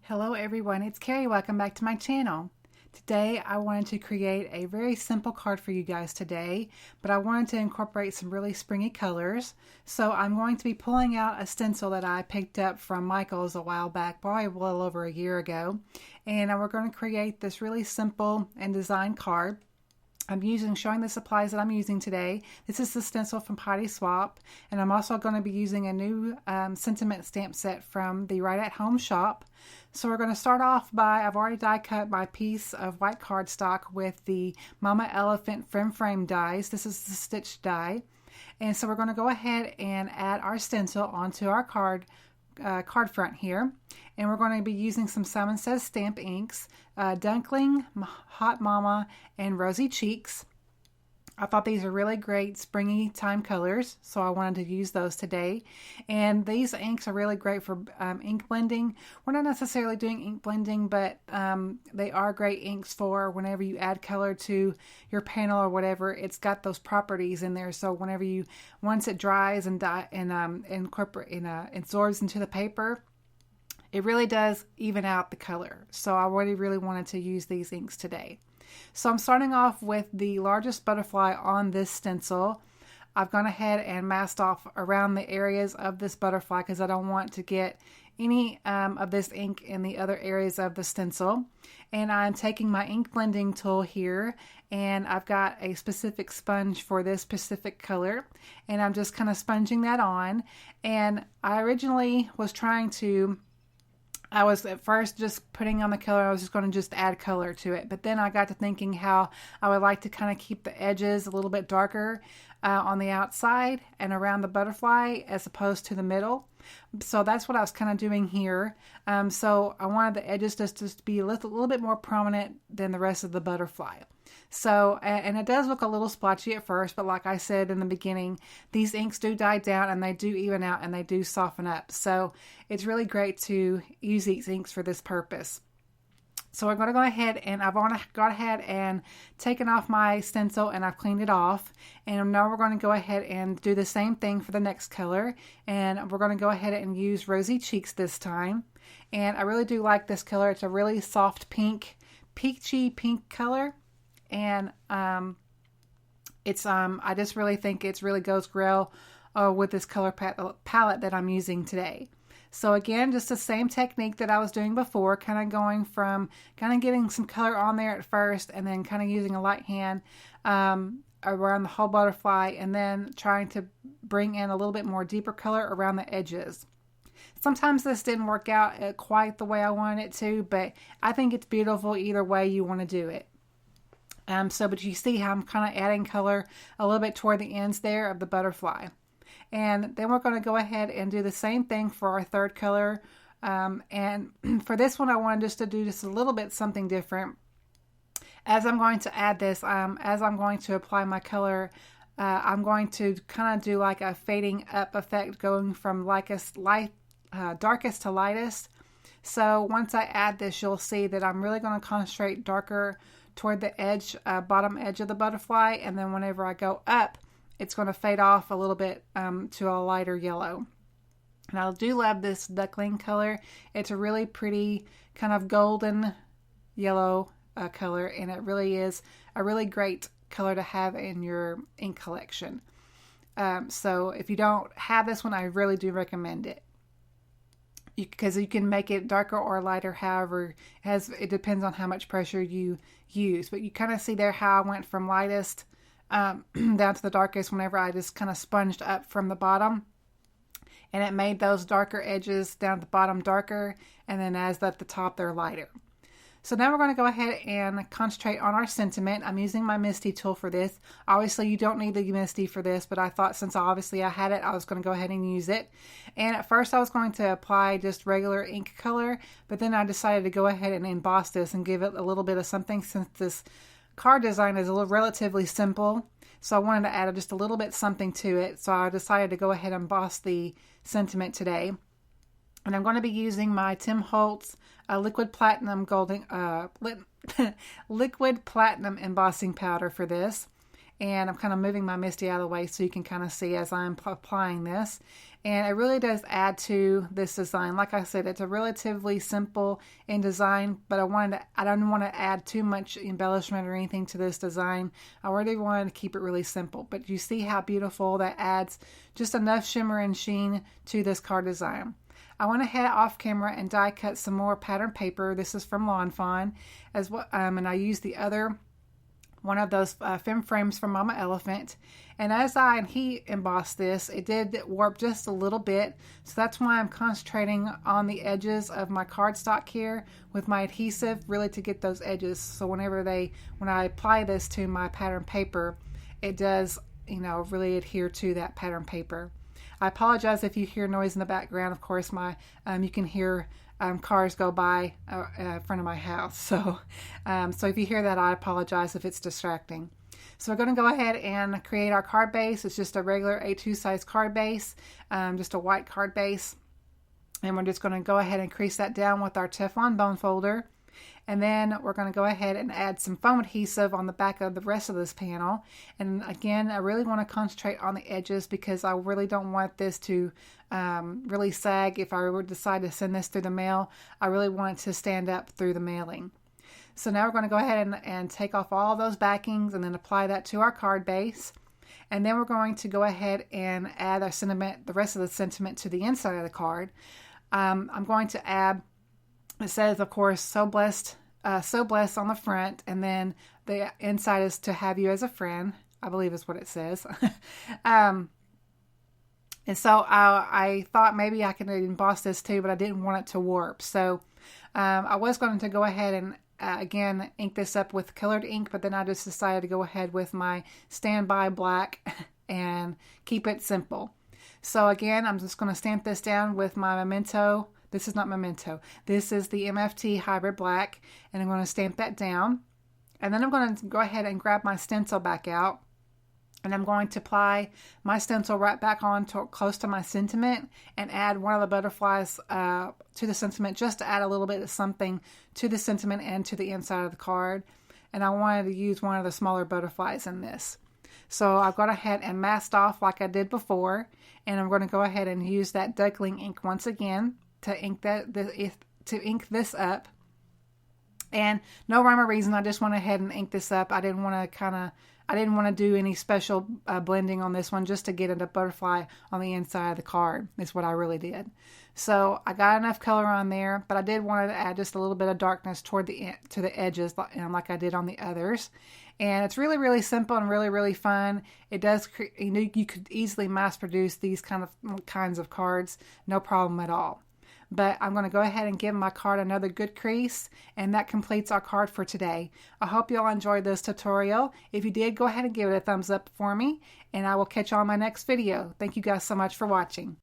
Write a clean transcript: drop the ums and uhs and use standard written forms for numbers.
Hello everyone, it's Carrie. Welcome back to my channel. Today I wanted to create a very simple card for you guys today, but I wanted to incorporate some really springy colors. So I'm going to be pulling out a stencil that I picked up from Michael's a while back, probably a little over a year ago. And we're going to create this really simple and designed card. Showing the supplies that I'm using today. This is the stencil from Heidi Swapp, and I'm also going to be using a new sentiment stamp set from the Right at Home shop. So we're going to start off by, I've already die cut my piece of white cardstock with the Mama Elephant frame dies. This is the stitch die. And so we're going to go ahead and add our stencil onto our card front here, and we're going to be using some Simon Says stamp inks, Dunkling, Hot Mama, and Rosy Cheeks. I thought these are really great springy time colors, so I wanted to use those today. And these inks are really great for ink blending. We're not necessarily doing ink blending, but they are great inks for whenever you add color to your panel or whatever. It's got those properties in there, so once it dries and absorbs into the paper, it really does even out the color. So I really wanted to use these inks today. So I'm starting off with the largest butterfly on this stencil. I've gone ahead and masked off around the areas of this butterfly because I don't want to get any of this ink in the other areas of the stencil. And I'm taking my ink blending tool here, and I've got a specific sponge for this specific color, and I'm just kind of sponging that on. And I originally was I was at first just putting on the color. I was just going to just add color to it. But then I got to thinking how I would like to kind of keep the edges a little bit darker on the outside and around the butterfly as opposed to the middle. So that's what I was kind of doing here. So I wanted the edges just to be a little bit more prominent than the rest of the butterfly. So, and it does look a little splotchy at first, but like I said in the beginning, these inks do die down and they do even out and they do soften up. So it's really great to use these inks for this purpose. So I'm going to go ahead and I've already gone ahead and taken off my stencil and I've cleaned it off. And now we're going to go ahead and do the same thing for the next color. And we're going to go ahead and use Rosy Cheeks this time. And I really do like this color. It's a really soft pink, peachy pink color. And I just really think it really goes well with this color palette that I'm using today. So again, just the same technique that I was doing before, kind of going from getting some color on there at first and then kind of using a light hand around the whole butterfly and then trying to bring in a little bit more deeper color around the edges. Sometimes this didn't work out quite the way I wanted it to, but I think it's beautiful either way you want to do it. But you see how I'm kind of adding color a little bit toward the ends there of the butterfly. And then we're going to go ahead and do the same thing for our third color. And for this one, I wanted just to do just a little bit something different. As I'm going to add this, as I'm going to apply my color, I'm going to kind of do like a fading up effect going from darkest to lightest. So once I add this, you'll see that I'm really going to concentrate darker toward the edge, bottom edge of the butterfly, and then whenever I go up, it's going to fade off a little bit to a lighter yellow. And I do love this duckling color. It's a really pretty kind of golden yellow color, and it really is a really great color to have in your ink collection. So if you don't have this one, I really do recommend it. Because you can make it darker or lighter, however, it depends on how much pressure you use. But you kind of see there how I went from lightest down to the darkest whenever I just kind of sponged up from the bottom. And it made those darker edges down at the bottom darker, and then as at the top they're lighter. So now we're going to go ahead and concentrate on our sentiment. I'm using my Misty tool for this. Obviously, you don't need the Misty for this, but I thought since obviously I had it, I was going to go ahead and use it. And at first I was going to apply just regular ink color, but then I decided to go ahead and emboss this and give it a little bit of something since this card design is relatively simple. So I wanted to add just a little bit something to it. So I decided to go ahead and emboss the sentiment today. And I'm going to be using my Tim Holtz liquid platinum liquid platinum embossing powder for this. And I'm kind of moving my Misty out of the way so you can kind of see as I'm applying this. And it really does add to this design. Like I said, it's a relatively simple in design, but I don't want to add too much embellishment or anything to this design. I really wanted to keep it really simple. But you see how beautiful that adds just enough shimmer and sheen to this card design. I went ahead off camera and die cut some more pattern paper. This is from Lawn Fawn, as well, and I used the other one of those fem frames from Mama Elephant. And as I heat embossed this, it did warp just a little bit. So that's why I'm concentrating on the edges of my cardstock here with my adhesive, really to get those edges. So when I apply this to my pattern paper, it does, really adhere to that pattern paper. I apologize if you hear noise in the background. Of course, you can hear cars go by in front of my house. So if you hear that, I apologize if it's distracting. So we're going to go ahead and create our card base. It's just a regular A2 size card base, just a white card base. And we're just going to go ahead and crease that down with our Teflon bone folder. And then we're going to go ahead and add some foam adhesive on the back of the rest of this panel. And again, I really want to concentrate on the edges because I really don't want this to really sag. If I would decide to send this through the mail, I really want it to stand up through the mailing. So now we're going to go ahead and take off all those backings and then apply that to our card base. And then we're going to go ahead and add our sentiment, the rest of the sentiment, to the inside of the card. I'm going to add, it says, of course, so blessed on the front, and then the inside is to have you as a friend, I believe is what it says. And so I thought maybe I could emboss this too, but I didn't want it to warp. So I was going to go ahead and again ink this up with colored ink, but then I just decided to go ahead with my standby black and keep it simple. So again, I'm just going to stamp this down with my Memento. This is not Memento. This is the MFT Hybrid Black, and I'm going to stamp that down. And then I'm going to go ahead and grab my stencil back out, and I'm going to apply my stencil right back on close to my sentiment and add one of the butterflies to the sentiment, just to add a little bit of something to the sentiment and to the inside of the card. And I wanted to use one of the smaller butterflies in this. So I've gone ahead and masked off like I did before, and I'm going to go ahead and use that duckling ink once again to ink this up. And no rhyme or reason, I just went ahead and inked this up. I didn't want to do any special blending on this one, just to get a butterfly on the inside of the card is what I really did. So I got enough color on there, but I did want to add just a little bit of darkness to the edges, like I did on the others. And it's really, really simple and really, really fun. It does, you could easily mass produce these kinds of cards, no problem at all. But I'm going to go ahead and give my card another good crease, and that completes our card for today. I hope you all enjoyed this tutorial. If you did, go ahead and give it a thumbs up for me, and I will catch you on my next video. Thank you guys so much for watching.